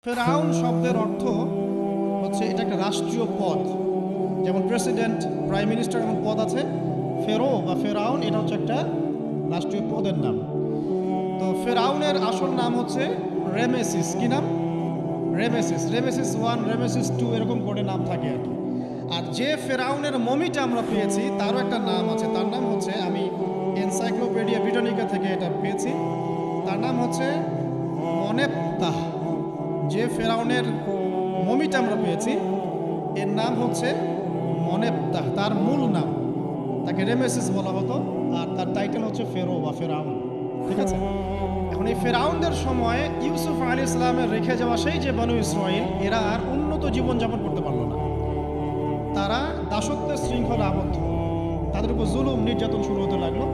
ফেরাউন শব্দের অর্থ হচ্ছে এটা একটা রাষ্ট্রীয় পদ, যেমন প্রেসিডেন্ট, প্রাইম মিনিস্টার এমন পদ আছে। ফেরো বা ফেরাউন এটা হচ্ছে একটা রাষ্ট্রীয় পদের নাম। তো ফেরাউনের আসল নাম হচ্ছে রেমেসিস। কি নাম? রেমেসিস। রেমেসিস 1, রেমেসিস 2 এরকম করে নাম থাকে আর কি। আর যে ফেরাউনের মমিটা আমরা পেয়েছি তারও একটা নাম আছে। তার নাম হচ্ছে, আমি এনসাইক্লোপিডিয়া ব্রিটানিকা থেকে এটা পেয়েছি, তার নাম হচ্ছে মনেপ্তাহ। যে ফেরাউনের মমিটা আমরা পেয়েছি এর নাম হচ্ছে মনেপ্তাহ, তার মূল নাম। তাকে রেমেসিস বলা হতো আর তার টাইটেল হচ্ছে ফেরো বা ফেরাউন। ঠিক আছে। এখন এই ফেরাউনদের সময় ইউসুফ আলাইহিস সালামের রেখে যাওয়া সেই যে বনু ইসরাইল, এরা আর উন্নত জীবনযাপন করতে পারলো না। তারা দাসত্বের শৃঙ্খলা আবদ্ধ, তাদের উপর জুলুম নির্যাতন শুরু হতে লাগলো।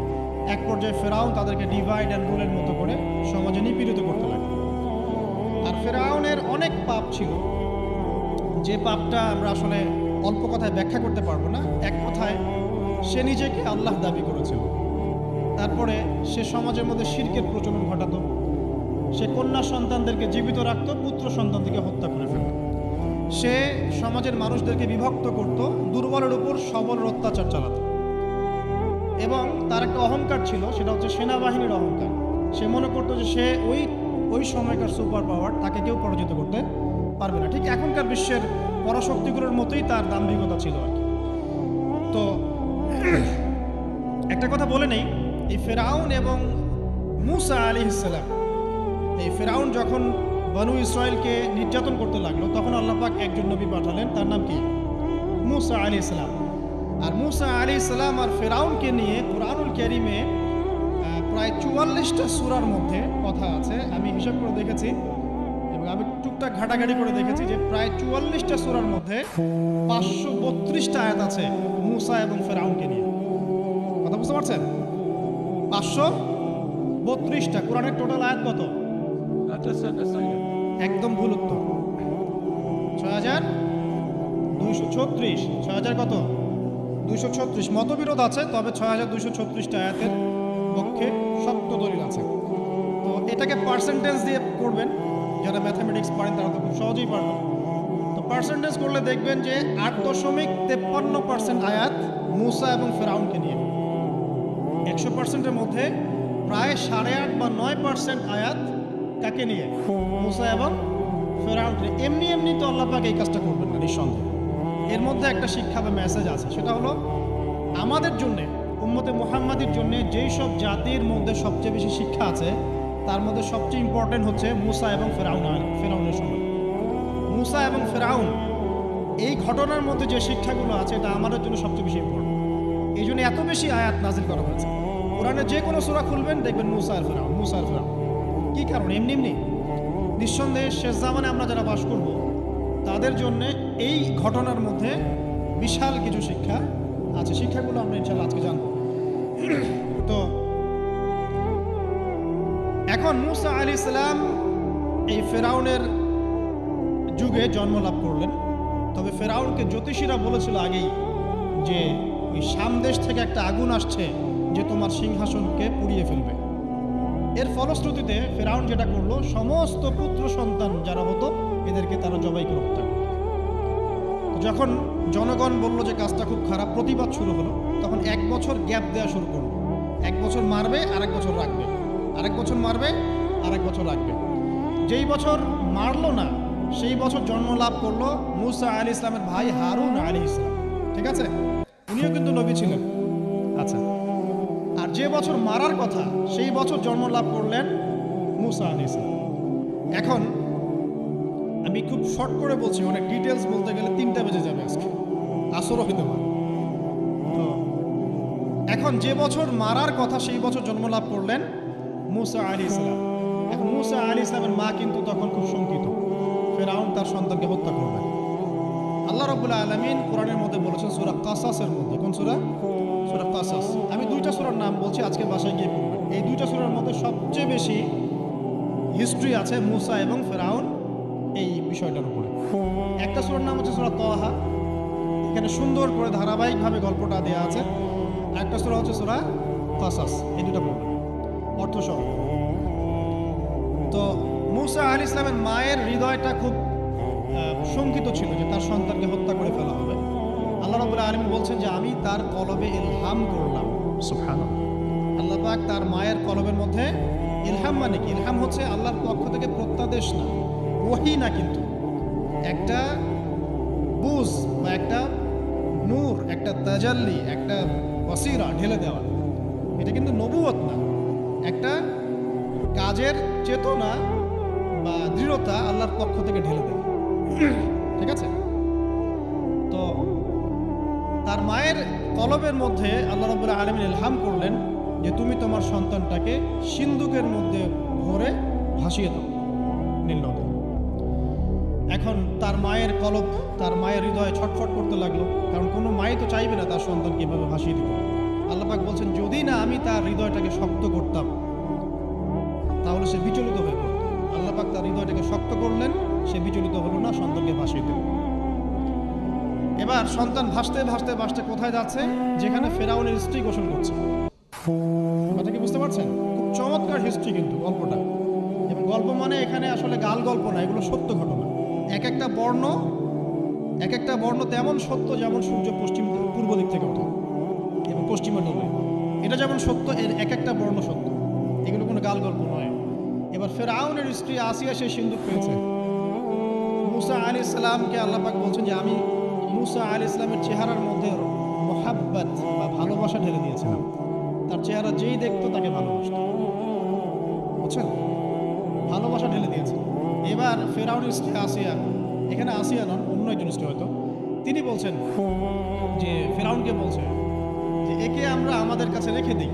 এক পর্যায়ে ফেরাউন তাদেরকে ডিভাইড অ্যান্ড রুলের মতো করে সমাজে নিপীড়িত করতে লাগলো। আর ফেরাউনের অনেক পাপ ছিল, যে পাপটা আমরা আসলে অল্প কথায় ব্যাখ্যা করতে পারবো না। এক কথায় সে নিজেকে আল্লাহ দাবি করেছিল। তারপরে সে সমাজের মধ্যে শিরকের প্রচলন ঘটাতো। সে কন্যা সন্তানদেরকে জীবিত রাখত, পুত্র সন্তানদেরকে হত্যা করে ফেলত। সে সমাজের মানুষদেরকে বিভক্ত করত, দুর্বলের উপর সবলের অত্যাচার চালাত। এবং তার একটা অহংকার ছিল, সেটা হচ্ছে সেনাবাহিনীর অহংকার। সে মনে করতো যে সে ওই সময়কার সুপার পাওয়ার, তাকে কেউ পরাজিত করতে পারবে না। ঠিক এখনকার বিশ্বের পরাশক্তিগুলোর মতোই তার দাম্ভিকতা ছিল আর কি। তো একটা কথা বলে নেই, এই ফেরাউন এবং মূসা আলাইহিস সালাম, এই ফেরাউন যখন বনু ইসরায়েলকে নির্যাতন করতে লাগলো তখন আল্লাহ পাক একজন নবী পাঠালেন, তার নাম কি? মূসা আলাইহিস সালাম। আর মূসা আলাইহিস সালাম আর ফেরাউনকে নিয়ে কুরআনুল কারীমে প্রায় 44টা সূরার মধ্যে কথা আছে। আমি হিসাব করে দেখেছি এবং আমি টুকটাক ঘাটাঘাটি করে দেখেছি যে প্রায় 44টা সূরার মধ্যে 532টা আয়াত আছে মূসা এবং ফেরাউনকে নিয়ে। কথা বুঝতে পারছেন? 532টা। কোরআনের টোটাল আয়াত কত? একদম ভুল উত্তর। 6236। 6000 কত? 236। মতবিরোধ আছে, তবে 6236টা আয়াতের পক্ষে সত্য দলিল আছে। তো এটাকে পার্সেন্টেজ দিয়ে করবেন, যারা ম্যাথামেটিক্স পারেন তারা তো খুব সহজেই পারবেন। তো পার্সেন্টেজ করলে দেখবেন যে 8.53% আয়াত মূসা এবং ফেরাউনকে নিয়ে। 100%-এর মধ্যে প্রায় 8.5 বা 9% আয়াত কাকে নিয়ে? মূসা এবং ফেরাউনকে। এমনি এমনি তো আল্লাহ পাক এই কাজটা করবেন না নিঃসন্দেহে। এর মধ্যে একটা শিক্ষা বা মেসেজ আছে, সেটা হলো আমাদের জন্যে, উম্মতে মুহাম্মাদির জন্যে যেই সব জাতির মধ্যে সবচেয়ে বেশি শিক্ষা আছে তার মধ্যে সবচেয়ে ইম্পর্টেন্ট হচ্ছে মূসা এবং ফেরাউনের সময়। মূসা এবং ফেরাউন এই ঘটনার মধ্যে যে শিক্ষাগুলো আছে এটা আমাদের জন্য সবচেয়ে বেশি ইম্পর্টেন্ট। এই জন্য এত বেশি আয়াত নাজিল করা হয়েছে। কোরআনে যে কোনো সূরা খুলবেন দেখবেন মূসা আর ফেরাউন, মূসা আর ফেরাউন। কী কারণ? এমনি নিঃসন্দেহে শেষ জামানে আমরা যারা বাস করব তাদের জন্যে এই ঘটনার মধ্যে বিশাল কিছু শিক্ষা আছে। শিক্ষাগুলো আমরা ইনশাআল্লাহ আজকে জানব। তো এখন মূসা আলাইহিস সালাম এই ফেরাউনের যুগে জন্ম লাভ করলেন। তবে ফেরাউনকে জ্যোতিষীরা বলেছিল আগেই যে ওই শাম দেশ থেকে একটা আগুন আসছে যে তোমার সিংহাসনকে পুড়িয়ে ফেলবে। এর ফলশ্রুতিতে ফেরাউন যেটা করলো, সমস্ত পুত্র সন্তান যারা হতো এদেরকে তারা জবাই করে হত্যা করল। যখন জনগণ বলল যে কাজটা খুব খারাপ, প্রতিবাদ শুরু হলো, তখন 1 বছর গ্যাপ দেওয়া শুরু করলো। 1 বছর মারবে, আরেক বছর রাখবে, আরেক বছর মারবে, আরেক বছর রাখবে। যেই বছর মারলো না সেই বছর জন্ম লাভ করলো মূসা আলাইহিস সালামের ভাই হারুন আলাইহিস সালাম। ঠিক আছে, উনিও কিন্তু নবী ছিলেন। আচ্ছা, আর যে বছর মারার কথা সেই বছর জন্ম লাভ করলেন মূসা আলাইহিস সালাম। এখন আমি খুব শর্ট করে বলছি, অনেক ডিটেলস বলতে গেলে 3টা বেজে যাবে, আজকে আসরও হতে পারে। তো এখন যে বছর মারার কথা সেই বছর জন্ম লাভ করলেন মূসা আলাইহিস সালাম। এখন মূসা আলাইহিস সালামের মা কিন্তু তখন খুব শঙ্কিত, ফেরাউন তার সন্তানকে হত্যা করবেন। আল্লাহ রাব্বুল আলামিন কোরআনের মধ্যে বলেছেন সূরা কাসাসের মধ্যে। কোন সূরা? সূরা কাসাস। আমি 2টা সূরার নাম বলছি, আজকে বাসায় গিয়ে পড়বেন। এই 2টা সূরার মধ্যে সবচেয়ে বেশি হিস্ট্রি আছে মূসা এবং ফেরাউন এই বিষয়টার উপরে। একটা সূরার নাম হচ্ছে সূরা তাহা, এখানে সুন্দর করে ধারাবাহিকভাবে গল্পটা দেওয়া আছে। একটা সূরা হচ্ছে সূরা কাসাস। এই 2টা পড়বেন অর্থ সহ। তো মূসা আলাইহিস সালামের মায়ের হৃদয়টা খুব শঙ্কিত ছিল যে তার সন্তানকে হত্যা করে ফেলা হবে। আল্লাহ রাব্বুল আলামিন বলছেন যে আমি তার কলবে ইলহাম করলাম। সুবহানাল্লাহ। আল্লাহ পাক তার মায়ের কলবের মধ্যে ইলহাম, মানে কি? ইলহাম হচ্ছে আল্লাহর পক্ষ থেকে প্রত্যাদেশ না, ওহী না, কিন্তু একটা বুঝ বা একটা নূর, একটা তাজাল্লি, একটা বসিরা ঢেলে দেওয়া। এটা কিন্তু নবুয়ত না, একটা কাজের চেতনা বা দৃঢ়তা আল্লাহর পক্ষ থেকে ঢেলে দেয়। ঠিক আছে? তো তার মায়ের কলবের মধ্যে আল্লাহ রাব্বুল আলামিন ইলহাম করলেন যে তুমি তোমার সন্তানটাকে সিন্ধুকের মধ্যে ভরে ভাসিয়ে দাও নীল নদে। এখন তার মায়ের কলব, তার মায়ের হৃদয় ছটফট করতে লাগলো, কারণ কোনো মাই তো চাইবে না তার সন্তানকে এভাবে ভাসিয়ে দিতে। আল্লাহ পাক বলছেন যদি না আমি তার হৃদয়টাকে শক্ত করতাম তাহলে সে বিচলিত হয়ে পড়ত। আল্লাহ পাক তার হৃদয়টাকে শক্ত করলেন, সে বিচলিত হলো না, সন্তানকে ভাসিয়ে দিল। এবার সন্তান ভাসতে ভাসতে ভাসতে কোথায় যাচ্ছে? যেখানে ফেরাউনের স্ত্রী গোসল করছে। কথা কি বুঝতে পারছেন? খুব চমৎকার হিস্ট্রি কিন্তু গল্পটা। এবং গল্প মানে এখানে আসলে গাল গল্প না, এগুলো সত্য ঘটনা। এক একটা বর্ণ তেমন সত্য যেমন সূর্য পূর্ব দিক থেকে ওঠে এবং পশ্চিমে ডোবে। এটা যেমন সত্য, এর এক একটা বর্ণ সত্য, এগুলো কোনো গাল গল্প নয়। এবার ফেরাউনের স্ত্রী আসিয়া সে সিন্দুক পেয়েছে। মূসা আলাইহিস সালামকে আল্লাহ পাক বলছেন যে আমি মূসা আলাইহিস সালামের চেহারার মধ্যে মোহাব্বত বা ভালোবাসা ঢেলে দিয়েছিলাম। তার চেহারা যেই দেখতো তাকে ভালোবাসত, বুঝছেন? ভালোবাসা ঢেলে দিয়েছে। এবার ফেরাউনের স্ত্রী আসিয়া, এখানে আসিয়া নন, অন্য একজন স্ত্রী হয়তো, তিনি বলছেন যে ফেরাউনকে বলছে যে একে আমরা আমাদের কাছে রেখে দিই,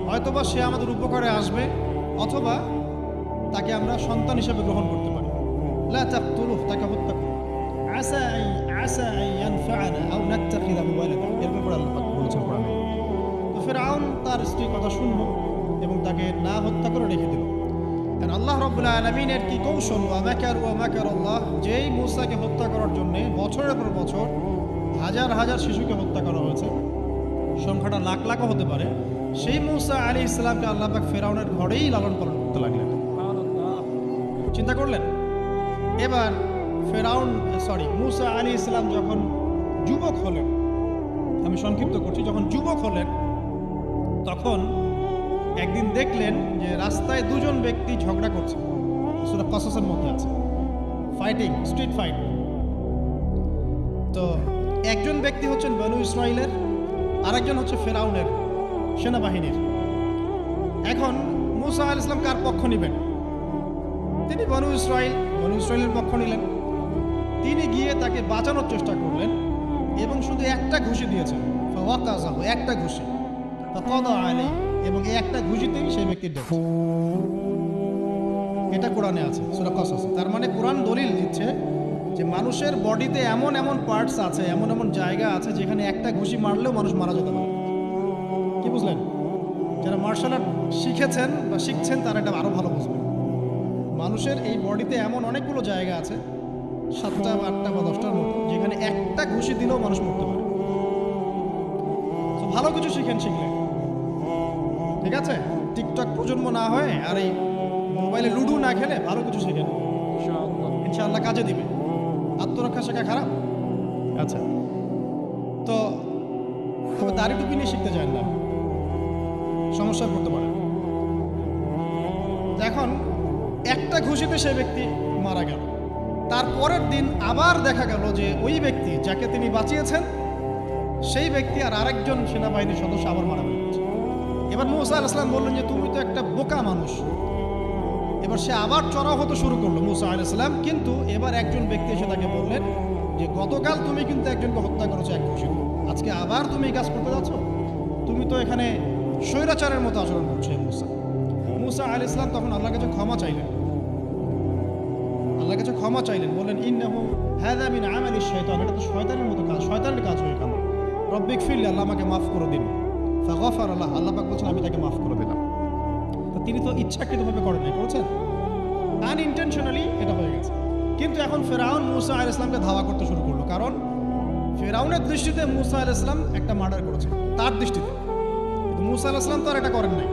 হয়তোবা সে আমাদের উপকারে আসবে, অথবা তাকে আমরা সন্তান হিসেবে গ্রহণ করতে পারি। লা তাকতুলুহু, তাকে হত্যা করুন। আসা আন ইয়ানফা'না আও নাত্তাখিযাহু ওয়ালাদা, এরকম করে আল্লাহ পাক বলেছেন কোরআনে। তো ফেরাউন তার স্ত্রীর কথা শুনল এবং তাকে না হত্যা করে রেখে দিল। কারণ আল্লাহ রাব্বুল আলামিনের কি কৌশল, ওয়া মাকারুল্লাহ, যেই মূসাকে হত্যা করার জন্য বছরের পর বছর হাজার হাজার শিশুকে হত্যা করা হয়েছে, সংখ্যাটা লাখ লাখও হতে পারে, সেই মূসা আলাইহিস সালামকে আল্লাহ পাক ফেরাউনের ঘরেই লালন পালন করতে লাগলেন। চিন্তা করলেন? এবার মূসা আলাইহিস সালাম যখন যুবক হলেন, আমি সংক্ষিপ্ত করছি, যখন যুবক হলেন তখন একদিন দেখলেন যে রাস্তায় দুজন ব্যক্তি ঝগড়া করছে। সূরা কসসের মধ্যে আছে, ফাইটিং, স্ট্রিট ফাইট। তো একজন ব্যক্তি হচ্ছেন বনু ইসরাইলের, আরেকজন হচ্ছে ফেরাউনের সেনাবাহিনীর। এখন মূসা আলাইহিস সালাম কার পক্ষ নেবেন? তিনি বনু ইসরাইলের পক্ষ নিলেন। তিনি গিয়ে তাকে বাঁচানোর চেষ্টা করলেন এবং শুধু একটা ঘুষি দিয়েছেন, ফাওয়াকাযাহু, একটা ঘুষি, ফাকাদা আলাইহি, এবং এই একটা ঘুষিতেই সেই ব্যক্তির ডেথ। এটা কোরআনে আছে সূরা কসস। তার মানে কোরআন দলিল দিচ্ছে যে মানুষের বডিতে এমন এমন পার্টস আছে, এমন এমন জায়গা আছে যেখানে একটা ঘুষি মারলেও মানুষ মারা যেতে পারে। কি বুঝলেন? যারা মার্শাল আর্ট শিখেছেন বা শিখছেন তারা এটা আরও ভালো বুঝবেন। মানুষের এই বডিতে এমন অনেকগুলো জায়গা আছে, 7টা বা 8টা বা 10টার মতো, যেখানে একটা ঘুষি দিলেও মানুষ মরতে পারে। তো ভালো কিছু শিখেন, শিখলে ঠিক আছে। টিকটক প্রজন্ম না হয় আর এই মোবাইলে লুডো না খেলে ভালো কিছু শিখেন, ইনশাআল্লাহ কাজে দিবে। আত্মরক্ষা শেখা খারাপ? আচ্ছা, তো তবে দাড়ি টুপি নিয়ে শিখতে চান না, সমস্যা পড়তে পারে। এখন একটা ঘুষিতে সেই ব্যক্তি মারা গেল। তারপরের দিন আবার দেখা গেল যে ওই ব্যক্তি যাকে তিনি বাঁচিয়েছেন সেই ব্যক্তি আর আরেকজন সেনাবাহিনীর সদস্য আবার মারা গেছে। এবার মূসা আলাইহিস সালাম বললেন যে তুমি তো একটা বোকা মানুষ। এবার সে আবার চড়াও হতে শুরু করলো মূসা আলাইহিস সালাম, কিন্তু এবার একজন ব্যক্তি এসে তাকে বললেন যে গতকাল তুমি কিন্তু একজনকে হত্যা করেছো এক ঘুষিতে, আজকে আবার তুমি এই কাজ করতে যাচ্ছ, তুমি তো এখানে স্বৈরাচারের মতো আচরণ করছো। মূসা আলাইহিস সালাম তখন আল্লাহর কাছে ক্ষমা চাইলেন, বললেন ইন্নাহু হাযা মিন আমালিশ শাইতান, এটা তো শয়তানের মতো কাজ, শয়তানের কাজ হয়ে গেল। রব্বিক ফিরলি, আল্লাহ আমাকে মাফ করে দিন। ফাগফারা লাহু, আল্লাহ পাক বলছেন আমি তাকে মাফ করে দিলাম। তো তিনি তো ইচ্ছাকৃতভাবে করেন নাই, করেছেন আনইনটেনশনালি, এটা হয়ে গেছে। কিন্তু এখন ফেরাউন মূসা আলাইহিস সালামকে ধাওয়া করতে শুরু করলো, কারণ ফেরাউনের দৃষ্টিতে মূসা আলাইহিস সালাম একটা মার্ডার করেছে তার দৃষ্টিতে, কিন্তু মূসা আলাইহিস সালাম তো আর এটা করেন নাই,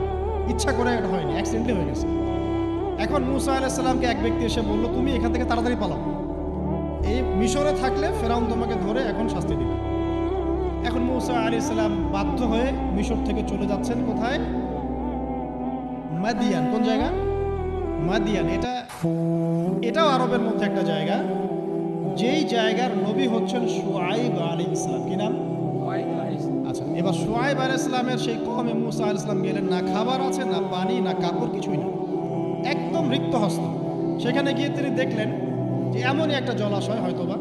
ইচ্ছা করে এটা হয়নি, অ্যাক্সিডেন্টলি হয়ে গেছে। এখন মুসা আলাইহিস সালামকে এক ব্যক্তি এসে বলল, তুমি এখান থেকে তাড়াতাড়ি পালাও, এই মিশরে থাকলে ফেরাউন তোমাকে ধরে এখন শাস্তি দিবে। এখন মুসা আলাইহিস সালাম বাধ্য হয়ে মিশর থেকে চলে যাচ্ছেন কোথায়? মাদিয়ান। কোন জায়গা? মাদিয়ান। এটাও আরবের মধ্যে একটা জায়গা, যেই জায়গার নবী হচ্ছেন শুআয়ব আলাইহিস সালাম। কি নাম? আচ্ছা, এবার শুআয়ব আলাইহিস সালামের সেই কওমে মুসা আলাইহিস সালাম গেলেন, না খাবার আছে, না পানি, না কাপড়, কিছুই না, একদম রিক্ত হস্ত। সেখানে গিয়ে তিনি দেখলেন যে এমনই একটা জলাশয়, হয়তোবা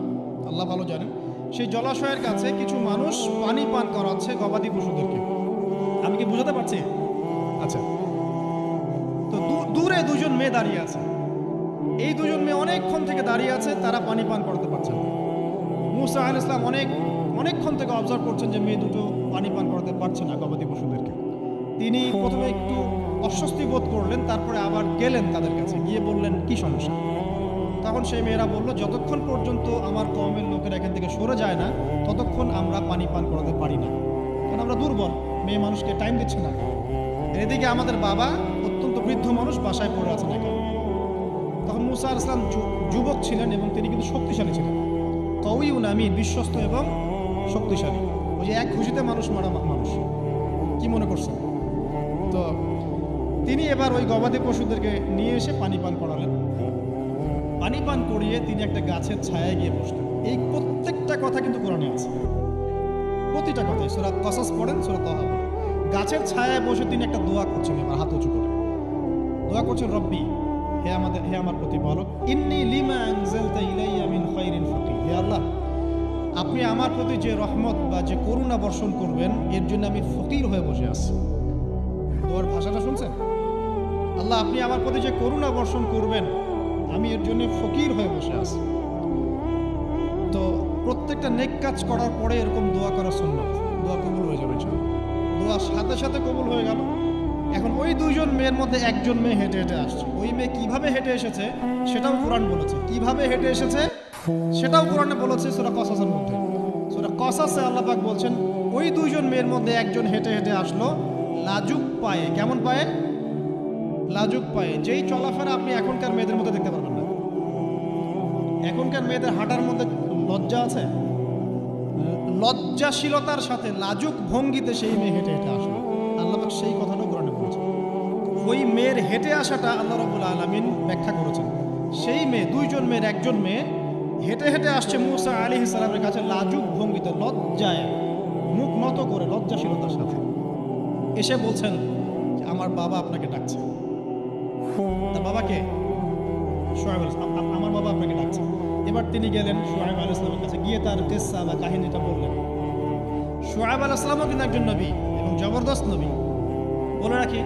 আল্লাহ ভালো জানেন, সেই জলাশয়ের কাছে কিছু মানুষ পানি পান করাচ্ছে গবাদি পশুদেরকে। আমি কি বুঝাতে পারছি? আচ্ছা, তো দূরে দুজন মেয়ে দাঁড়িয়ে আছে। এই দুজন মেয়ে অনেকক্ষণ থেকে দাঁড়িয়ে আছে, তারা পানি পান করতে পারছে না। মুসা আলাইহিস সালাম অনেকক্ষণ থেকে অবজার্ভ করছেন যে মেয়ে দুটো পানি পান করতে পারছে না গবাদি পশুদেরকে। তিনি প্রথমে একটু অস্বস্তি বোধ করলেন, তারপরে আবার গেলেন তাদের কাছে, গিয়ে বললেন কি সমস্যা। তখন সেই মেয়েরা বলল, যতক্ষণ পর্যন্ত আমার কওমের লোকেরা এখান থেকে সরে যায় না, ততক্ষণ আমরা পানি পান করাতে পারি না, কারণ আমরা দুর্বল, মেয়ে মানুষকে টাইম দিচ্ছে না। এদিকে আমাদের বাবা অত্যন্ত বৃদ্ধ মানুষ, বাসায় পড়ে আছেন একা। তখন মুসা আলাইহিস সালাম যুবক ছিলেন এবং তিনি কিন্তু শক্তিশালী ছিলেন, কওয়িউন আমিন, বিশ্বস্ত এবং শক্তিশালী। ওই যে এক খুশিতে মানুষ মারা মানুষ, কি মনে করছেন? তো তিনি এবার ওই গবাদি পশুদেরকে নিয়ে এসে পানি পান করালেন। পানি পান করিয়ে তিনি একটা গাছের ছায়ায় গিয়ে বসলেন। এই প্রত্যেকটা কথা কিন্তু কোরআনে আছে, প্রতিটা কথাই। সূরা কসস পড়েন, সূরা তাহা পড়েন। গাছের ছায়ায় বসে তিনি একটা দোয়া করছেন, এবার হাত উঁচু করে দোয়া করছেন, রব্বি, হে আমার প্রতিপালক, ইন্নী লিমা আনজালতা ইলাইয়া মিন খায়রিন ফাকির। হে আল্লাহ, আপনি আমার প্রতি যে রহমত বা যে করুণা বর্ষণ করবেন, এর জন্য আমি ফকির হয়ে বসে আছি। দোয়ার ভাষাটা শুনছেন? আল্লাহ, আপনি আমার প্রতি যে করুণা বর্ষণ করবেন, আমি এর জন্য ফকির হয়ে বসে আছি। তো প্রত্যেকটা নেক কাজ করার পরে এরকম দোয়া করা সুন্নাত, দোয়া কবুল হয়ে যাবে। দোয়া সাথে সাথে কবুল হয়ে গেল। এখন ওই দুইজন মেয়ের মধ্যে একজন মেয়ে হেঁটে হেঁটে আসছে। ওই মেয়ে কিভাবে হেঁটে এসেছে সেটাও কোরআন বলেছে, কিভাবে হেঁটে এসেছে সেটাও কোরআনে বলেছে সূরা কসসের মধ্যে। সূরা কসসে আল্লাহ পাক বলছেন, ওই দুইজন মেয়ের মধ্যে একজন হেঁটে হেঁটে আসলো লাজুক পায়ে। কেমন পায়ে? লাজুক পায়ে। যেই চলাফেরা আপনি এখনকার মেয়েদের মধ্যে দেখতে পারবেন না। এখনকার মেয়েদের হাঁটার মধ্যে লজ্জা আছে, লজ্জাশীলতার সাথে লাজুক ভঙ্গিতে সেই মেয়ে হেঁটে হেঁটে আসলো। আল্লাহ পাক সেই কথাটা কোরআনে বলেছেন। ওই মেয়ের হেঁটে আসাটা আল্লাহ রাব্বুল আলামিন ব্যাখ্যা করেছেন। সেই মেয়ে, দুইজন মেয়ের একজন মেয়ে হেঁটে হেঁটে আসছে মুসা আলাইহিস সালামের কাছে লাজুক ভঙ্গিতে, লজ্জায় মুখ নত করে, লজ্জাশীলতার সাথে এসে বলছেন, আমার বাবা আপনাকে ডাকছে। তার বাবাকে? শুআয়ব আলাইহিস সালাম, আমার বাবা আপনাকে ডাকছে। এবার তিনি গেলেন শুআয়ব আলাইহিস সালামের কাছে, গিয়ে তার কিসসা বা কাহিনীটা বললেন। শুআয়ব আলাইহিস সালামও কিন্তু একজন নবী এবং জবরদস্ত নবী। বলে রাখি,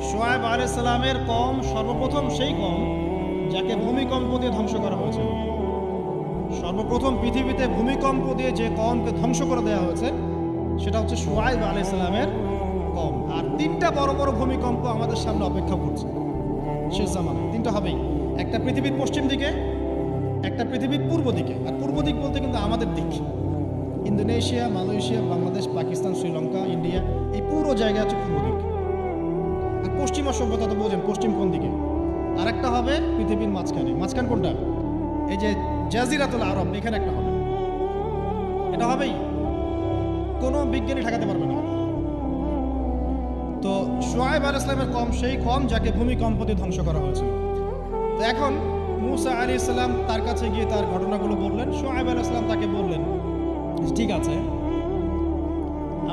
শুআয়ব আলাইহিস সালামের কওম সর্বপ্রথম সেই কওম যাকে ভূমিকম্প দিয়ে ধ্বংস করা হয়েছে। সর্বপ্রথম পৃথিবীতে ভূমিকম্প দিয়ে যে কওমকে ধ্বংস করে দেওয়া হয়েছে সেটা হচ্ছে শুআয়ব আলাইহিস সালামের কওম। আর তিনটা বড় বড় ভূমিকম্প আমাদের সামনে অপেক্ষা করছে শেষ জামানায়। তিনটা হবেই, একটা পৃথিবীর পশ্চিম দিকে, একটা পৃথিবীর পূর্ব দিকে। আর পূর্ব দিক বলতে কিন্তু আমাদের দিক, Indonesia, Malaysia, Bangladesh, Pakistan, Sri Lanka, India, এই পুরো জায়গা হচ্ছে পূর্ব দিক। আর পশ্চিমা সভ্যতা তো বোঝেন পশ্চিম কোন দিকে। আর একটা হবে পৃথিবীর মাঝখানে। মাঝখান কোনটা? এই যে জাজিরাতুল আরব, এখানে একটা হবে। এটা হবেই, কোনো বিজ্ঞানী ঠেকাতে পারবে না। তো শুআয়ব আলাইহিস সালামের কওম সেই কওম যাকে ভূমিকম্প দিয়ে ধ্বংস করা হয়েছিল। তো এখন মুসা আলাইহিস সালাম তার কাছে গিয়ে তার ঘটনাগুলো বললেন। শুআয়ব আলাইহিস সালাম তাকে বললেন, ঠিক আছে,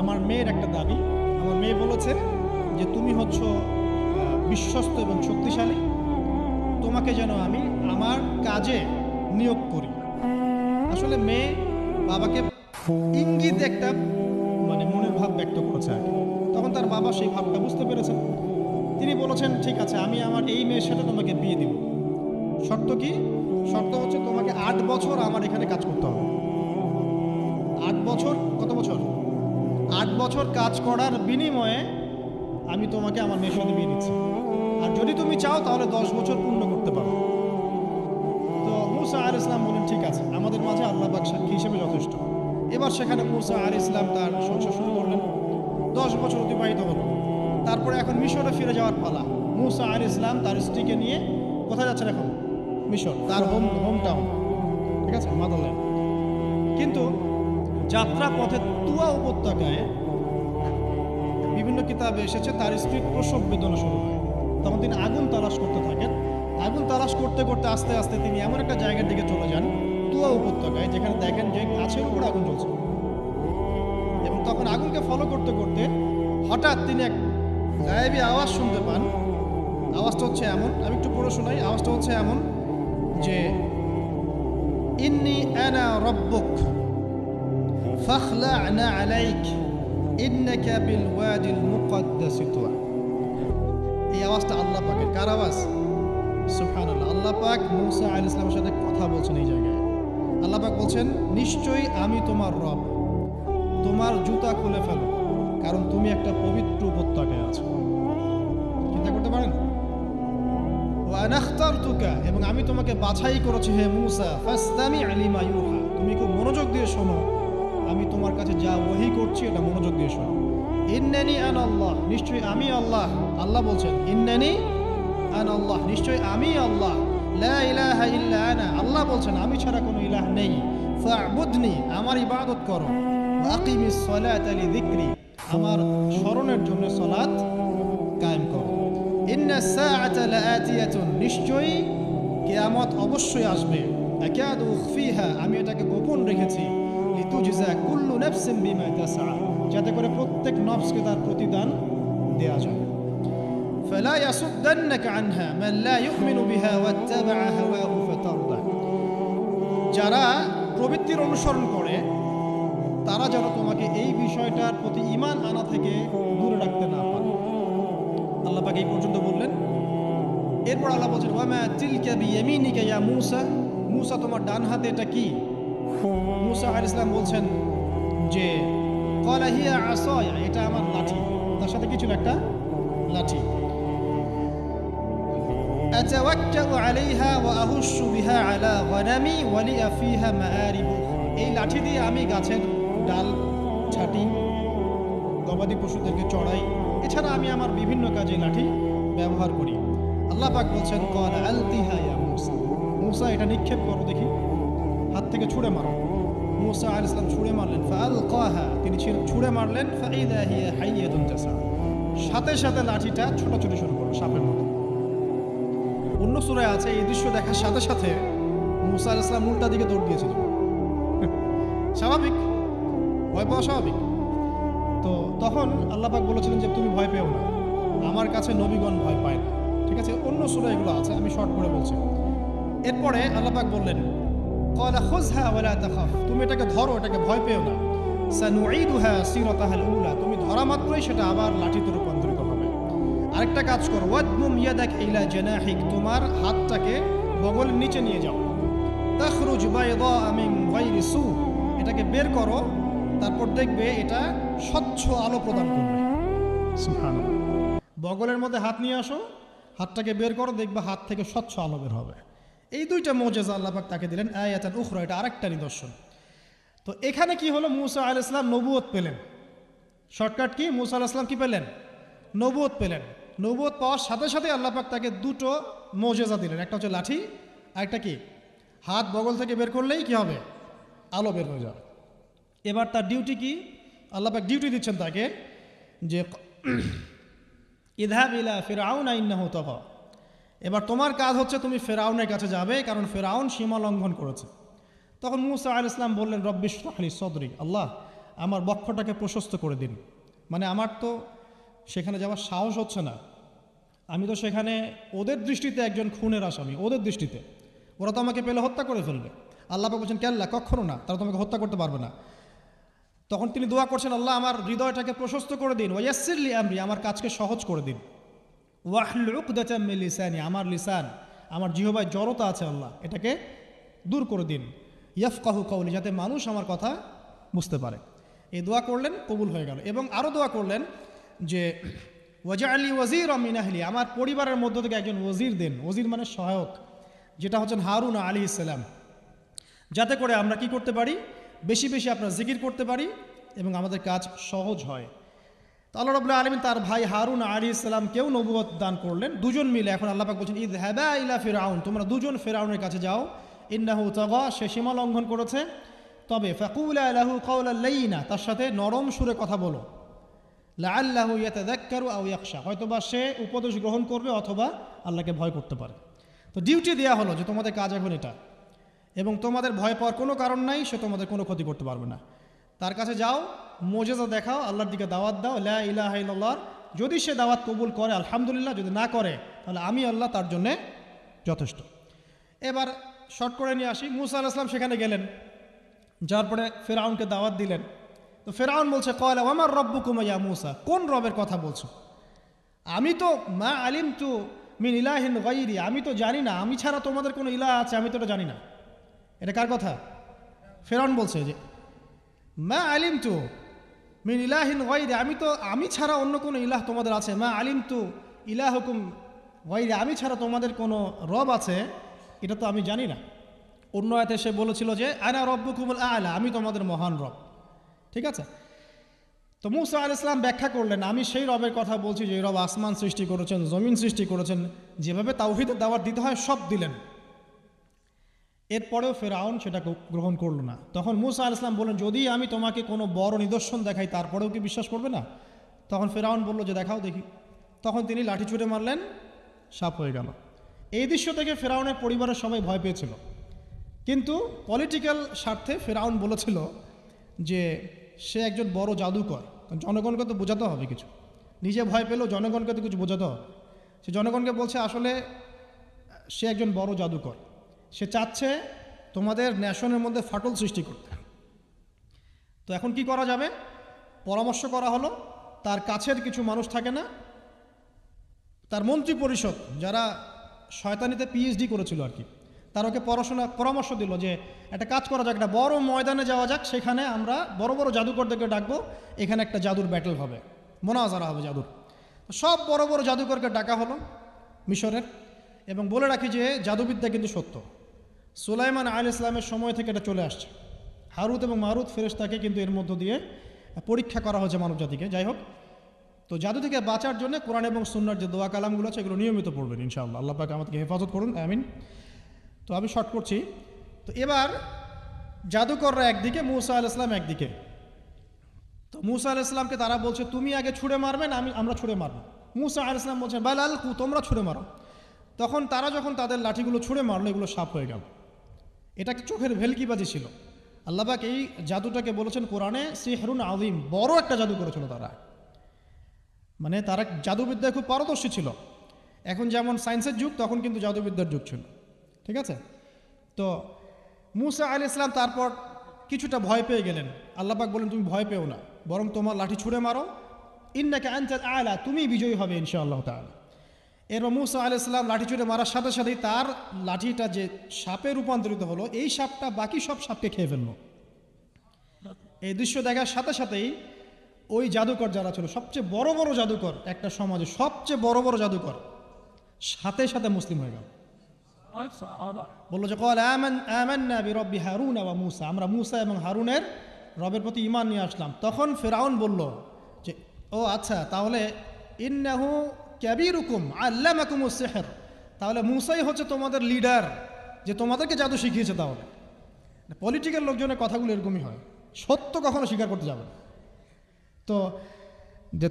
আমার মেয়ের একটা দাবি। আমার মেয়ে বলেছে যে তুমি হচ্ছ বিশ্বস্ত এবং শক্তিশালী, তোমাকে যেন আমি আমার কাজে নিয়োগ করি। আসলে মেয়ে বাবাকে ইঙ্গিত একটা মানে মনের ভাব ব্যক্ত করেছে আর কি। তখন তার বাবা সেই ভাবটা বুঝতে পেরেছেন। তিনি বলেছেন, ঠিক আছে, আমি আমার এই মেয়ের সাথে তোমাকে বিয়ে দিব। শর্ত কি? শর্ত হচ্ছে তোমাকে 8 বছর আমার এখানে কাজ করতে হবে। 8 বছর? কত বছর? 8 বছর কাজ করার বিনিময়ে আমি তোমাকে আমার মেয়ের সাথে বিয়ে দিচ্ছি। আর যদি তুমি চাও তাহলে 10 বছর পূর্ণ করতে পারো। তো মুসা আলাইহিস সালাম বলেন, ঠিক আছে, আমাদের মাঝে আল্লাহ পাক সাক্ষী হিসেবে যথেষ্ট। এবার সেখানে মুসা আলাইহিস সালাম তার সংসার শুরু করলেন। 10 বছর অতিবাহিত হলো। তারপরে এখন মিশরে ফিরে যাওয়ার পালা। মুসা আলাইহিস সালাম তার স্ত্রীকে নিয়ে কোথায় যাচ্ছেন এখন? মিশর, তার হোম টাউন, ঠিক আছে, মাদারল্যান্ড। কিন্তু যাত্রা পথে তুয়া উপত্যকায় বিভিন্ন কিতাবে এসেছে তার স্ত্রীর প্রসব বেদনা শুরু হয়। তখন তিনি আগুন তালাশ করতে থাকেন। আগুন তালাশ করতে করতে আস্তে আস্তে তিনি এমন একটা জায়গার দিকে চলে যান, তুয়া উপত্যকায়, যেখানে দেখেন যে গাছের উপর আগুন জ্বলছে। এবং তখন আগুনকে ফলো করতে করতে হঠাৎ তিনি এক গায়েবী আওয়াজ শুনতে পান। আওয়াজটা হচ্ছে এমন, আমি একটু পড়ে শোনাই। আওয়াজটা হচ্ছে এমন যে ইন্নী আনা রব্বুক ফাখলা'না আলাইক ইন্নাকা বিল ওয়াদিল মুকদ্দাস তুয়া। এই আওয়াজটা আল্লাহ পাকের। কার আওয়াজ? সুবহানাল্লাহ। আল্লাহ পাক মূসা আলাইহিস সালামের সাথে কথা বলছেন এই জায়গায়। আল্লাহ পাক বলছেন, নিশ্চয়ই আমি তোমার রব, তোমার জুতা খুলে ফেলো, কারণ তুমি একটা পবিত্র উপত্যকায় আছো। চিন্তা করতে পারেন? ওয়া আনা ইখতারতুকা, এবং আমি তোমাকে বাছাই করেছি হে মূসা, ফাসতামি' লিমা ইউহা, তুমি খুব মনোযোগ দিয়ে শোনো, আমি তোমার কাছে যা ওহী করছি এটা মনোযোগ দিয়ে শোনো। ইন্নানি আনা আল্লাহ, নিশ্চয়ই আমি আল্লাহ। আল্লাহ বলছেন ইন্নানি আনা আল্লাহ, নিশ্চয়ই আমি আল্লাহ। লা ইলাহা ইল্লা আনা, আল্লাহ বলছেন আমি ছাড়া কোনো ইলাহ নেই। ফা'বুদনি, আমার ইবাদত করো। ওয়া আকিমিস সালাতা লিযিকরি, আমার স্মরণের জন্য সালাত কায়েম করো। ইন্নাস সাআতা লাআতিয়াতুন, নিশ্চয়ই কিয়ামত অবশ্যই আসবে। আকাদু উখফিহা, আমি এটাকে গোপন রেখেছি। লিতুজজা কুল্লু নাফসিন বিমা তাসআ, যাতে করে প্রত্যেক নফসকে তার প্রতিদান দেয়া যায়। ফালা ইয়াসুদ্দান্নাকা আনহা মান লা ইউমিনু বিহা ওয়াত্তাবা হাওয়াহু ফাতারদা, যারা প্রবৃত্তির অনুসরণ করে তারা যেন তোমাকে এই বিষয়টার প্রতি ঈমান আনা থেকে দূরে রাখতে না পারে। আল্লাহ পাক এই পর্যন্ত বললেন। এরপর আল্লাহ বলছেন, ওয়ামা তিলকা বিয়ামিনিকা ইয়া মূসা, মূসা তোমার ডান হাতে এটা কি? মূসা আলাইহিস সালাম বলছেন যে ক্বালা হিয়া আসায়া, এটা আমার লাঠি। তার সাথে কি ছিল? একটা লাঠি। আতাওয়াক্কাউ আলাইহা ওয়া আহুশু বিহা আলা গনামি ওয়া লিয়া ফিহা মাআরিব, এই লাঠি দিয়ে আমি গাছের ডাল ছাটি, গবাদি পশুদেরকে চড়াই, এছাড়া আমি আমার বিভিন্ন কাজে লাঠি ব্যবহার করি। আল্লাহ পাক বলছেন, ক্বালা আলকিহা ইয়া মূসা, মূসা এটা নিক্ষেপ করো দেখি, হাত থেকে ছুঁড়ে মারো। মূসা আলাইহিস সালাম ছুঁড়ে মারলেন। ফাআলকাহা, তিনি ছুঁড়ে মারলেন। ফাইদা হিয়া হাইয়াতুন তাসা, সাথে সাথে লাঠিটা ছোটাছুটি শুরু করলো সাপের মতো। অন্য সূরায় আছে এই দৃশ্য দেখার সাথে সাথে মূসা আলাইহিস সালাম উল্টা দিকে দৌড় দিয়েছিল। স্বাভাবিক, ভয় পাওয়া স্বাভাবিক। তো তখন আল্লাহ পাক বলেছিলেন যে তুমি ভয় পেও না, আমার কাছে নবীগণ ভয় পায় না। ঠিক আছে, অন্য সূরায় এগুলো আছে, আমি শর্ট করে বলছি। এরপরে আল্লাহ পাক বললেন, ক্বালা খুযহা ওয়া লা তাখাফ, তুমি এটাকে ধরো, এটাকে ভয় পেও না। সানুঈদুহা সিরাতাহাল উলা, তুমি ধরা মাত্রই সেটা আবার লাঠিতে রূপান্তরিত হবে। আরেকটা কাজ করো, ওয়াদমুম ইয়াদাকা ইলা জানাহিক, তোমার হাতটাকে বগলের নিচে নিয়ে যাও। তাখরুজ বাইদা মিন গায়রি সু, এটাকে বের করো, তারপর দেখবে এটা স্বচ্ছ আলো প্রদান করবে। সুবহানাল্লাহ। বগলের মধ্যে হাত নিয়ে আসো, হাতটাকে বের করো, দেখবে হাত থেকে স্বচ্ছ আলো বের হবে। এই দুইটা মুজিজা আল্লাহ পাক তাকে দিলেন। আয়াতান উখরা, এটা আরেকটা নিদর্শন। তো এখানে কি হলো? মূসা আলাইহিস সালাম নবুয়ত পেলেন। Shortcut key? মূসা আলাইহিস সালাম কি পেলেন? নবুয়ত পেলেন। নবুয়ত পাওয়ার সাথে সাথে আল্লাহ পাক তাকে দুটো মুজিজা দিলেন। একটা হচ্ছে লাঠি, আরেকটা কি? হাত বগল থেকে বের করলেই কি হবে? আলো বের হয়ে যাবে। এবার তার ডিউটি কি? আল্লাহ পাক ডিউটি দিচ্ছেন তাকে যে ইযহাব ইলা ফিরআউন ইন্নাহু তাগা, এবার তোমার কাজ হচ্ছে তুমি ফেরাউনের কাছে যাবে, কারণ ফেরাউন সীমা লঙ্ঘন করেছে। তখন মূসা আলাইহিস সালাম বললেন, রব্বি ইশরাহ লি সদরি, আল্লাহ আমার বক্ষটাকে প্রশস্ত করে দিন। মানে আমার তো সেখানে যাওয়ার সাহস হচ্ছে না, আমি তো সেখানে ওদের দৃষ্টিতে একজন খুনের আসামি, ওদের দৃষ্টিতে ওরা তো আমাকে পেলে হত্যা করে ফেলবে। আল্লাহ পাক বলছেন, কেল্লা, কখনো না, তারা তোমাকে হত্যা করতে পারবে না। তখন তিনি দোয়া করছেন, আল্লাহ আমার হৃদয়টাকে প্রশস্ত করে দিন, ওয়াইয়াসসির লি আমরি, আমার কাজকে সহজ করে দিন। ওয়াহলুল উকদাতাম মিন লিসানি, আমার লিসান, আমার জিহ্বায় জড়তা আছে আল্লাহ, এটাকে দূর করে দিন। ইয়াফকাহু কওলি, যাতে মানুষ আমার কথা বুঝতে পারে। এই দোয়া করলেন, কবুল হয়ে গেল। এবং আরও দোয়া করলেন যে ওয়াজআলি ওয়াজিরাম মিন আহলি, আমার পরিবারের মধ্য থেকে একজন ওজির দেন। ওজির মানে সহায়ক, যেটা হচ্ছেন হারুন আলাইহিস সালাম, যাতে করে আমরা কি করতে পারি? বেশি বেশি আপনার জিকির করতে পারি এবং আমাদের কাজ সহজ হয়। তো আল্লাহ রাব্বুল আলামিন তার ভাই হারুন আলাইহিস সালামকেও নবুয়ত দান করলেন। দুজন মিলে এখন আল্লাহ পাক বলছেন ইযহাবা ইলা ফিরআউন, তোমরা দুজন ফিরআউনের কাছে যাও, ইন্নাহু তাগা, সে সীমা লঙ্ঘন করেছে, তবে ফাকুলা লাহু কাওলাল লাইয়িনা, তার সাথে নরম সুরে কথা বলো, লাআল্লাহু ইয়াতাযাক্কারু আও ইয়াখশা, হয়তোবা সে উপদেশ গ্রহণ করবে অথবা আল্লাহকে ভয় করতে পারে। তো ডিউটি দেওয়া হলো যে তোমাদের কাজ এখন এটা, এবং তোমাদের ভয় পাওয়ার কোনো কারণ নাই, সে তোমাদের কোনো ক্ষতি করতে পারবে না। তার কাছে যাও, মুজিজা দেখাও, আল্লাহর দিকে দাওয়াত দাও, লা ইলাহা ইল্লাল্লাহ। যদি সে দাওয়াত কবুল করে আলহামদুলিল্লাহ, যদি না করে তাহলে আমি আল্লাহ তার জন্যে যথেষ্ট। এবার শর্ট করে নিয়ে আসি, মুসা আলাইহিস সালাম সেখানে গেলেন, যার পরে ফিরআউনকে দাওয়াত দিলেন। তো ফিরআউন বলছে ক্বালা ওয়ামার রাব্বুকুম ইয়া মুসা, কোন রবের কথা বলছো? আমি তো মা আলিমতু মিন ইলাহিন গায়রি, আমি তো জানি না, আমি ছাড়া তোমাদের কোনো ইলাহ আছে আমি তো এটা জানি না। এটা কার কথা? ফিরআউন বলছে যে মা আলিমতু মিন ইলাহিন গায়রি, আমি ছাড়া অন্য কোনো ইলাহ তোমাদের আছে, মা আলিমতু ইলাহুকুম গায়রি, আমি ছাড়া তোমাদের কোনো রব আছে এটা তো আমি জানি না। অন্য আয়াতে সে বলেছিল যে আনা রব্বুকুমুল আ'লা, আমি তোমাদের মহান রব। ঠিক আছে? তো মুসা আলাইহিস সালাম ব্যাখ্যা করলেন, আমি সেই রবের কথা বলছি যে রব আসমান সৃষ্টি করেছেন, জমিন সৃষ্টি করেছেন, যেভাবে তাওহীদের দাওয়াত দিতে হয় সব দিলেন। এরপরেও ফিরআউন সেটা গ্রহণ করলো না। তখন মুসা আলাইহিস সালাম বললেন, যদি আমি তোমাকে কোনো বড় নিদর্শন দেখাই তারপরেও কি বিশ্বাস করবে না? তখন ফিরআউন বলল যে দেখাও দেখি। তখন তিনি লাঠি ছুঁড়ে মারলেন, সাপ হয়ে গেল। এই দৃশ্য থেকে ফিরআউনের পরিবারের সবাই ভয় পেয়েছিল, কিন্তু পলিটিক্যাল স্বার্থে ফিরআউন বলেছিল যে সে একজন বড় জাদুকর, জনগণকে তো বোঝাতে হবে কিছু, নিজে ভয় পেলেও জনগণকে তো কিছু বোঝাতে হবে। সে জনগণকে বলছে আসলে সে একজন বড় জাদুকর, সে চাচ্ছে তোমাদের ন্যাশনের মধ্যে ফাটল সৃষ্টি করতে। তো এখন কি করা যাবে? পরামর্শ করা হলো, তার কাছের কিছু মানুষ থাকে না, তার মন্ত্রী পরিষদ যারা শয়তানিতে পিএইচডি করেছিল আর কি, তার ওকে পরামর্শ দিল যে একটা কাজ করা যাক, একটা বড় ময়দানে যাওয়া যাক, সেখানে আমরা বড় বড় জাদুকরদেরকে ডাকবো, এখানে একটা জাদুর ব্যাটেল হবে, মোনাজারা হবে জাদুর। সব বড় বড় জাদুকরকে ডাকা হলো মিশরের, এবং বলে রাখি যে জাদুবিদ্যা কিন্তু সত্য, সুলাইমান আলাইহিস সালামের সময় থেকে এটা চলে আসছে। হারুত এবং মারুত ফেরেশতাকে কিন্তু এর মধ্য দিয়ে পরীক্ষা করা হয়েছে মানব জাতিকে। যাই হোক, তো জাদু থেকে বাঁচার জন্য কোরআন এবং সুন্নাহর যে দোয়া কালামগুলো আছে এগুলো নিয়মিত পড়বেন ইনশাআল্লাহ। আল্লাহ পাক আমাদেরকে হেফাজত করুন, আমিন। তো আমি শর্ট করছি। তো এবার জাদুকররা একদিকে, মুসা আলাইহিস সালাম একদিকে। তো মুসা আলাইহিস সালামকে তারা বলছে তুমি আগে ছুঁড়ে মারবেন, আমরা ছুঁড়ে মারব। মুসা আলাইহিস সালাম বলছেন বাল আলকু, তোমরা ছুঁড়ে মারো। তখন তারা যখন তাদের লাঠিগুলো ছুঁড়ে মারলো, এগুলো সাপ হয়ে গেল। এটা চোখের ভেলকিবাজি ছিল। আল্লাহ পাক এই জাদুটাকে বলেছেন কোরআনে সিহরুন আযীম, বড় একটা জাদু করেছিল তারা, মানে তারা জাদুবিদ্যায় খুব পারদর্শী ছিল। এখন যেমন সায়েন্সের যুগ, তখন কিন্তু জাদুবিদ্যার যুগ ছিল। ঠিক আছে? তো মুসা আলাইহিস সালাম তারপর কিছুটা ভয় পেয়ে গেলেন। আল্লাহ পাক বলেন তুমি ভয় পেও না, বরং তোমার লাঠি ছুঁড়ে মারো, ইন্নাকা আনতাল আ'লা, তুমি বিজয়ী হবে ইনশাআল্লাহ তাআলা। এরপর মুসা আলাইহিস সালাম লাঠি ছুঁড়ে মারার সাথে সাথেই তার লাঠিটা যে সাপে রূপান্তরিত হলো, এই সাপটা বাকি সব সাপকে খেয়ে ফেললো। এই দৃশ্য দেখার সাথে সাথেই ওই জাদুকর যারা ছিল, সবচেয়ে বড় বড় জাদুকর, একটা সমাজে সবচেয়ে বড় বড় জাদুকর, সাথে সাথে মুসলিম হয়ে গেল। বললো যে ক্বালা আমান্না বিরব্বি হারুন ওয়া মুসা, আমরা মুসা এবং হারুনের রবের প্রতি ঈমান নিয়ে আসলাম। তখন ফিরআউন বলল যে ও আচ্ছা, তাহলে ইন্নাহু কাবীরুকুম আল্লামাকুমুস সিহর, তাহলে মুসাই হচ্ছে তোমাদের লিডার, যে তোমাদেরকে জাদু শিখিয়েছে। তাহলে পলিটিক্যাল লোকজনের কথাগুলো এরকমই হয়, সত্য কখনো স্বীকার করতে যাবে না। তো যে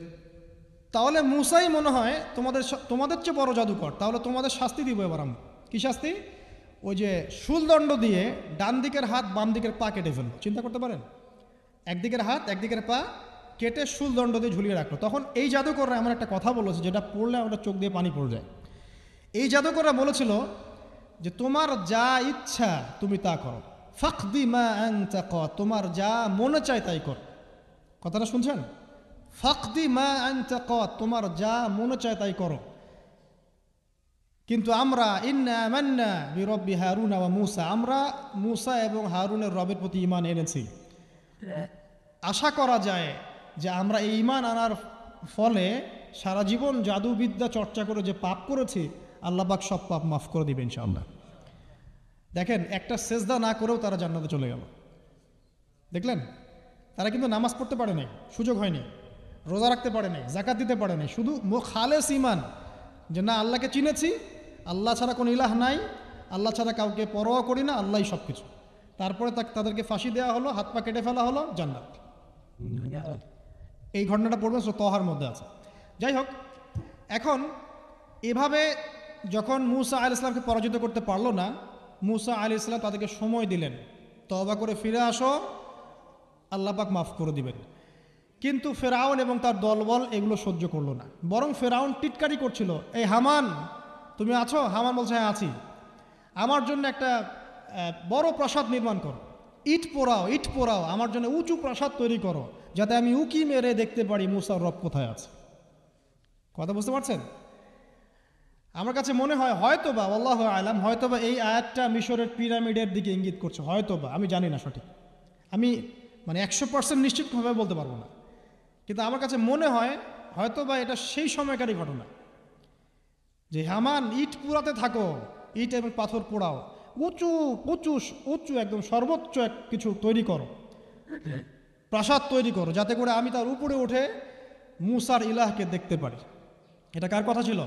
তাহলে মুসাই মনে হয় তোমাদের চেয়ে বড় জাদুকর, তাহলে তোমাদের শাস্তি দিব এবার আমরা। কী শাস্তি? ওই যে শুলদণ্ড দিয়ে ডান দিকের হাত বাম দিকের পা কেটে ফেললো। চিন্তা করতে পারেন, একদিকের হাত একদিকের পা কেটে শুলদণ্ড দিয়ে ঝুলিয়ে রাখলো। তখন এই জাদুকররা এমন একটা কথা বলেছে যেটা পড়লে আমাদের চোখ দিয়ে পানি পড়ে যায়। এই জাদুকররা বলেছিল যে তোমার যা ইচ্ছা তুমি তা করো, ফাকদি মা আনতা ক, তোমার যা মনে চায় তাই কর। কথাটা শুনছেন? ফাকদি মা আনতা ক, তোমার যা মনে চায় তাই করো, কিন্তু আমরা ইন্না আমান্না বিরব্বি হারুন ওয়া মুসা, আমরা মুসা এবং হারুনের রবের প্রতি ঈমান এনেছি। আশা করা যায় যে আমরা এই ঈমান আনার ফলে সারা জীবন জাদুবিদ্যা চর্চা করে যে পাপ করেছি, আল্লাহ পাক সব পাপ মাফ করে দিবেন ইনশাআল্লাহ। দেখেন, একটা সেজদা না করেও তারা জান্নাতে চলে গেল। দেখলেন, তারা কিন্তু নামাজ পড়তে পারে নাই, সুযোগ হয়নি। রোজা রাখতে পারে নাই, জাকাত দিতে পারে নাই, শুধু খালেস ইমান যে না আল্লাহকে চিনেছি, আল্লাহ ছাড়া কোনো ইলাহ নাই, আল্লাহ ছাড়া কাউকে পরোয়া করি না, আল্লাহই সব কিছু। তারপরে তাদেরকে ফাঁসি দেওয়া হলো, হাত পা কেটে ফেলা হলো, জান্নাত। এই ঘটনাটা পড়বেন সূরা তহার মধ্যে আছে। যাই হোক, এখন এভাবে যখন মূসা আলাইহিস সালামকে পরাজিত করতে পারলো না, মূসা আলাইহিস সালাম তাদেরকে সময় দিলেন, তওবা করে ফিরে আসো, আল্লাহ পাক মাফ করে দিবেন। কিন্তু ফেরাউন এবং তার দলবল এগুলো সহ্য করলো না, বরং ফেরাউন টিটকারি করছিল, এই হামান তুমি আছো? হামান বলছে হ্যাঁ আছি, আমার জন্য একটা বড় প্রাসাদ নির্মাণ করো, ইট পোড়াও, আমার জন্য উঁচু প্রাসাদ তৈরি করো, যাতে আমি উকি মেরে দেখতে পারি মূসার রব কোথায় আছে। কথা বুঝতে পারছেন? আমার কাছে মনে হয় হয়তোবা, আল্লাহু আলাম, হয়তোবা এই আয়াতটা মিশরের পিরামিডের দিকে ইঙ্গিত করছে, হয়তোবা, আমি জানি না সঠিক, আমি মানে 100% নিশ্চিতভাবে বলতে পারবো না, কিন্তু আমার কাছে মনে হয় হয়তোবা এটা সেই সময়কারই ঘটনা, যে হামান ইট পোড়াতে থাকো, ইট এবং পাথর পোড়াও, উঁচু উঁচু উঁচু একদম সর্বোচ্চ এক কিছু তৈরি করো, প্রাসাদ তৈরি করো, যাতে করে আমি তার উপরে উঠে মূসার ইলাহকে দেখতে পারি। এটা কার কথা ছিল?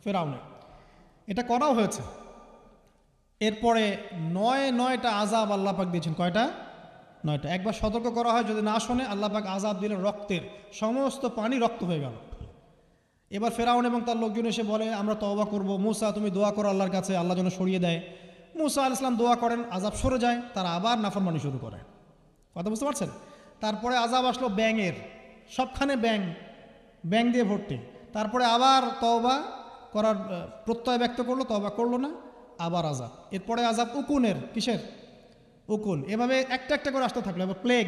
ফেরাউনের। এটা করাও হয়েছে। এরপরে 9টা আযাব আল্লাহ পাক দিয়েছেন। কয়টা? 9টা। একবার সতর্ক করা হয়, যদি না শোনে আল্লাহ পাক আযাব দিলেন রক্তের, সমস্ত পানি রক্ত হয়ে গেল। এবার ফেরাউন এবং তার লোকজন এসে বলে আমরা তওবা করব, মূসা তুমি দোয়া করো আল্লাহর কাছে, আল্লাহ যেন সরিয়ে দেয়। মূসা আলাইহিস সালাম দোয়া করেন, আযাব সরে যায়, তারা আবার নাফরমানি শুরু করে। কথা বুঝতে পারছেন? তারপরে আযাব আসলো ব্যাঙের, সবখানে ব্যাঙ দিয়ে ভর্তি। তারপরে আবার তওবা করার প্রত্যয় ব্যক্ত করলো, তওবা করলো না, আবার আযাব। এরপরে আযাব উকুনের, কিসের? উকুন। এভাবে একটা একটা করে আসতে থাকলো। এবার প্লেগ,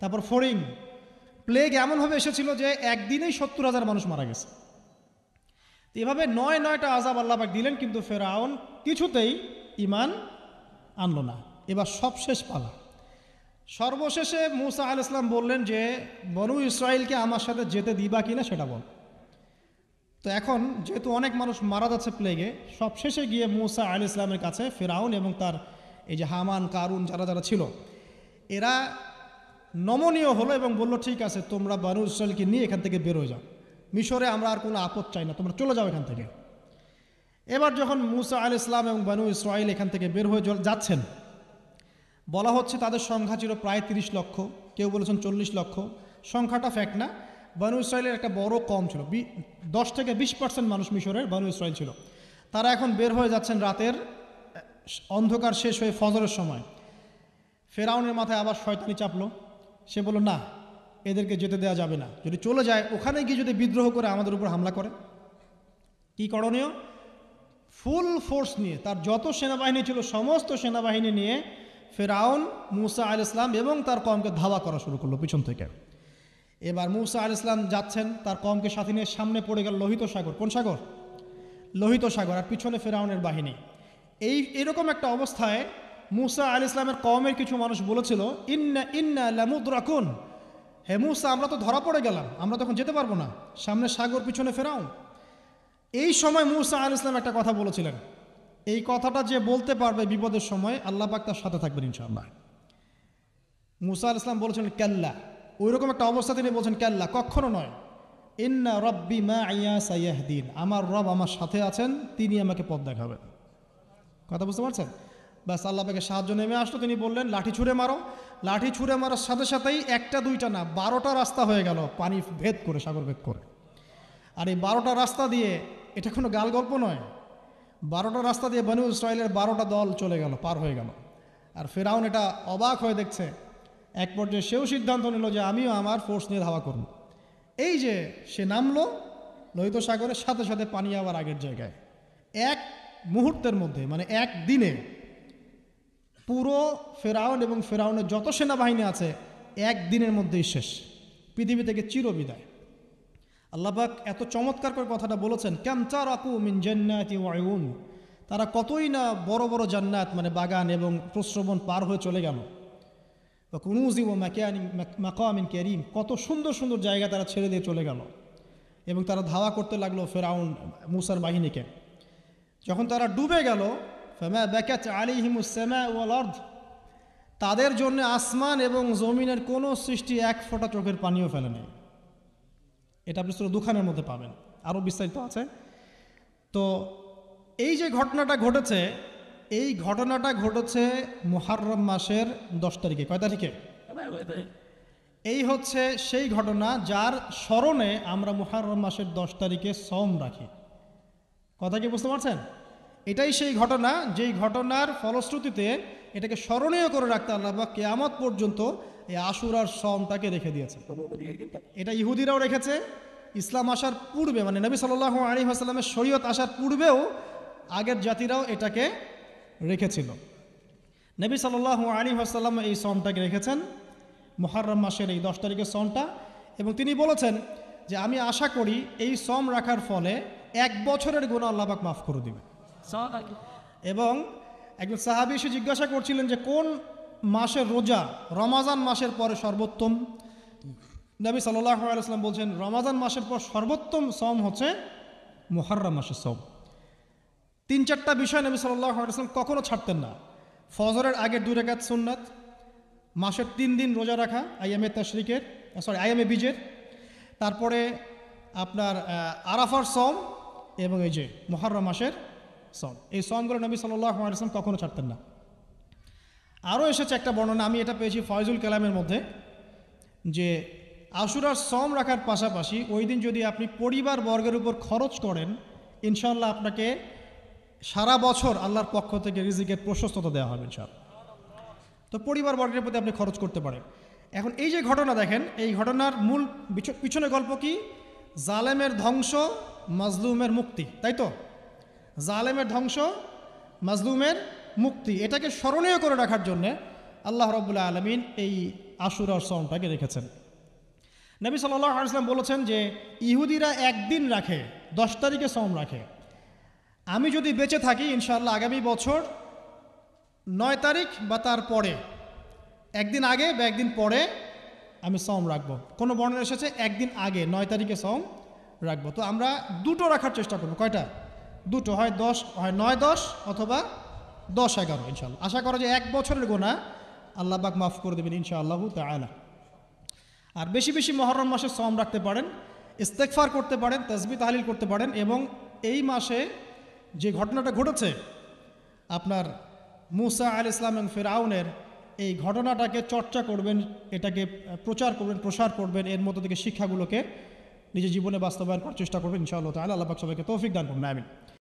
তারপর ফড়িং। প্লেগ এমনভাবে এসেছিল যে একদিনেই 70,000 মানুষ মারা গেছে। এভাবে 9টা আযাব আল্লাহ পাক দিলেন, কিন্তু ফেরাউন কিছুতেই ঈমান আনলো না। এবার সবশেষ পালা। সর্বশেষে মূসা আলাইহিস সালাম বললেন যে বনু ইসরাইলকে আমার সাথে যেতে দিবা কিনা সেটা বল। তো এখন যেহেতু অনেক মানুষ মারা যাচ্ছে প্লেগে, সবশেষে গিয়ে মূসা আলাইহিস সালামের কাছে ফেরাউন এবং তার এই যে হামান, কারুন, যারা যারা ছিল, এরা নমনীয় হলো এবং বলল ঠিক আছে, তোমরা বনু ইসরাইলকে নিয়ে এখান থেকে বের হয়ে যাও, মিশরে আমরা আর কোনো আপদ চাই না, তোমরা চলে যাও এখান থেকে। এবার যখন মূসা আলাইহিস সালাম এবং বনু ইসরাইল এখান থেকে বের হয়ে যাচ্ছেন, বলা হচ্ছে তাদের সংখ্যা ছিল প্রায় 30 লক্ষ, কেউ বলেছেন 40 লক্ষ। সংখ্যাটা ফ্যাক্ট না। বনু ইসরাইলের একটা বড় কম ছিল, 10 থেকে 20% মানুষ মিশরের বনু ইসরাইল ছিল। তারা এখন বের হয়ে যাচ্ছেন রাতের অন্ধকার শেষ হয়ে ফজরের সময়। ফেরাউনের মাথায় আবার শয়তানি চাপলো। সে বলল না, এদেরকে যেতে দেওয়া যাবে না, যদি চলে যায় ওখানে গিয়ে যদি বিদ্রোহ করে আমাদের উপর হামলা করে, কি করণীয়? ফুল ফোর্স নিয়ে, তার যত সেনাবাহিনী ছিল সমস্ত সেনাবাহিনী নিয়ে ফেরাউন মূসা আলাইহিস সালাম এবং তার কওমকে ধাওয়া করা শুরু করলো পিছন থেকে। এবার মূসা আলাইহিস সালাম যাচ্ছেন, তার কওমকে সাথে নিয়ে, সামনে পড়ে গেল লোহিত সাগর। কোন সাগর? লোহিত সাগর। আর পিছনে ফেরাউনের বাহিনী। এরকম একটা অবস্থায় মূসা আলাইহিস সালামের কওমের কিছু মানুষ বলেছিল ইন্না লামুদরাকুন, হে মূসা আমরা তো ধরা পড়ে গেলাম, আমরা তখন যেতে পারবো না, সামনে সাগর পিছনে ফেরাউন। এই সময় মূসা আলাইহিস সালাম একটা কথা বলেছিলেন, এই কথাটা যে বলতে পারবে বিপদের সময় আল্লাহ পাক তার সাথে থাকবেন ইনশাআল্লাহ। মূসা আলাইহিস সালাম বলেছেন কাল্লা, ওইরকম একটা অবস্থা তিনি বলছেন কাল্লা, কখনো নয়, ইন্না রব্বি মাইয়া সাইয়াহদিন, আমার রব আমার সাথে আছেন, তিনি আমাকে পথ দেখাবেন। কথা বুঝতে পারছেন? ব্যাস আল্লাহ পাকের সাহায্য নেমে আসলো, তিনি বললেন লাঠি ছুঁড়ে মারো। লাঠি ছুঁড়ে মারার সাথে সাথেই একটা দুইটা না 12টা রাস্তা হয়ে গেল, পানি ভেদ করে, সাগর ভেদ করে। আর এই 12টা রাস্তা দিয়ে, এটা কোনো গাল গল্প নয়, 12টা রাস্তা দিয়ে বনু ইসরাইলের 12টা দল চলে গেল, পার হয়ে গেল। আর ফেরাউন এটা অবাক হয়ে দেখছে। এক পর্যায়ে সেও সিদ্ধান্ত নিল যে আমিও আমার ফোর্স নিয়ে ধাওয়া করব। এই যে সে নামলো লোহিত সাগরের, সাথে সাথে পানি আবার আগের জায়গায়। এক মুহূর্তের মধ্যে, মানে এক দিনে পুরো ফেরাউন এবং ফেরাউনের যত সেনাবাহিনী আছে এক দিনের মধ্যেই শেষ, পৃথিবী থেকে চিরবিদায়। আল্লাহ পাক এত চমৎকার করে কথাটা বলেছেন, কাম তারাকু মিন জান্নাতি ওয়া উয়ুন, তারা কতই না বড় বড় জান্নাত মানে বাগান এবং প্রস্রবণ পার হয়ে চলে গেল। ওয়া কুনুজি ওয়া মাকামিন কারীম, কত সুন্দর সুন্দর জায়গা তারা ছেড়ে দিয়ে চলে গেল। এবং তারা ধাওয়া করতে লাগলো ফেরাউন মূসার বাহিনীকে। যখন তারা ডুবে গেল, ফামা বাকাত আলাইহিমুস সামা ওয়াল আরদ, তাদের জন্য আসমান এবং জমিনের কোনো সৃষ্টি এক ফোঁটা চোখের পানিও ফেলে নেই। এটা আপনি সূরা দুখানের মধ্যে পাবেন, আরও বিস্তারিত আছে। তো এই যে ঘটনাটা ঘটেছে, এই ঘটনাটা ঘটেছে মুহররম মাসের 10 তারিখে। কয় তারিখে? এই হচ্ছে সেই ঘটনা যার স্মরণে আমরা মুহররম মাসের 10 তারিখে সওম রাখি। কথা কি বুঝতে পারছেন? এটাই সেই ঘটনা, যেই ঘটনার ফলশ্রুতিতে এটাকে স্মরণীয় করে রাখতে আল্লাহ পাক কিয়ামত পর্যন্ত এই আশুরার সওমটাকে রেখে দিয়েছে। এটা ইহুদিরাও রেখেছে, ইসলাম আসার পূর্বে, মানে নবী সাল্লাল্লাহু আলাইহি ওয়াসাল্লামের শরীয়ত আসার পূর্বেও আগের জাতিরাও এটাকে রেখেছিল। নবী সাল্লাল্লাহু আলাইহি ওয়াসাল্লাম এই সওমটাকে রেখেছেন, মুহররম মাসের এই 10 তারিখের সওমটা, এবং তিনি বলেছেন যে আমি আশা করি এই সওম রাখার ফলে 1 বছরের গুনাহ আল্লাহ পাক মাফ করে দিবেন। এবং একজন সাহাবী এসে জিজ্ঞাসা করছিলেন যে কোন মাসের রোজা রমাজান মাসের পরে সর্বোত্তম? নবী সাল্লাল্লাহু আলাইহি ওয়াসাল্লাম বলছেন রমাজান মাসের পর সর্বোত্তম সওম হচ্ছে মুহররম মাসের সওম। 3-4টা বিষয় নবী সাল্লাল্লাহু আলাইহি ওয়াসাল্লাম কখনো ছাড়তেন না। ফজরের আগে 2 রাকাত সুন্নাত, মাসের 3 দিন রোজা রাখা, আইয়ামে বীজের, তারপরে আপনার আরাফার সওম, এবং এই যে মুহররম মাসের সওম। এই সওমগুলো নবী সাল্লাল্লাহু আলাইহি ওয়াসাল্লাম কখনো ছাড়তেন না। আরও এসেছে একটা বর্ণনা, আমি এটা পেয়েছি ফয়জুল কালামের মধ্যে, যে আশুরার সওম রাখার পাশাপাশি ওই দিন যদি আপনি পরিবার বর্গের উপর খরচ করেন, ইনশাআল্লাহ আপনাকে সারা বছর আল্লাহর পক্ষ থেকে রিজিকের প্রশস্ততা দেওয়া হবে ইনশাআল্লাহ। তো পরিবার বর্গের প্রতি আপনি খরচ করতে পারেন। এখন এই যে ঘটনা দেখেন, এই ঘটনার মূল পিছনে গল্প কি? জালেমের ধ্বংস, মাজলুমের মুক্তি, তাই তো? জালেমের ধ্বংস, মাজলুমের মুক্তি, এটাকে স্মরণীয় করে রাখার জন্যে আল্লাহ রাব্বুল আলামিন এই আশুরার সওমটাকে রেখেছেন। নবী সাল্লাল্লাহু আলাইহি ওয়াসাল্লাম বলেছেন যে ইহুদিরা একদিন রাখে, 10 তারিখে সওম রাখে। আমি যদি বেঁচে থাকি ইনশাআল্লাহ আগামী বছর 9 তারিখ বা তার পরে, একদিন আগে বা একদিন পরে আমি সওম রাখবো। কোনো বর্ণনা এসেছে একদিন আগে 9 তারিখে সওম রাখবো। তো আমরা দুটো রাখার চেষ্টা করবো। কয়টা? দুটো, হয় 9-10 অথবা 10-11 ইনশাআল্লাহ। আশা করা যে 1 বছরের গুনাহ আল্লাহ পাক মাফ করে দেবেন ইনশাআল্লাহু তাআলা। আর বেশি বেশি মুহররম মাসে সওম রাখতে পারেন, ইস্তেগফার করতে পারেন, তাসবিহ তাহলিল করতে পারেন, এবং এই মাসে যে ঘটনাটা ঘটেছে আপনার মূসা আলাইহিস সালাম এবং ফিরআউনের, এই ঘটনাটাকে চর্চা করবেন, এটাকে প্রচার করবেন, প্রসার করবেন, এর মধ্য থেকে শিক্ষাগুলোকে নিজের জীবনে বাস্তবায়ন করার চেষ্টা করবেন ইনশাআল্লাহ তাআলা। আল্লাহ পাক সবাইকে তৌফিক দান করুন, আমিন।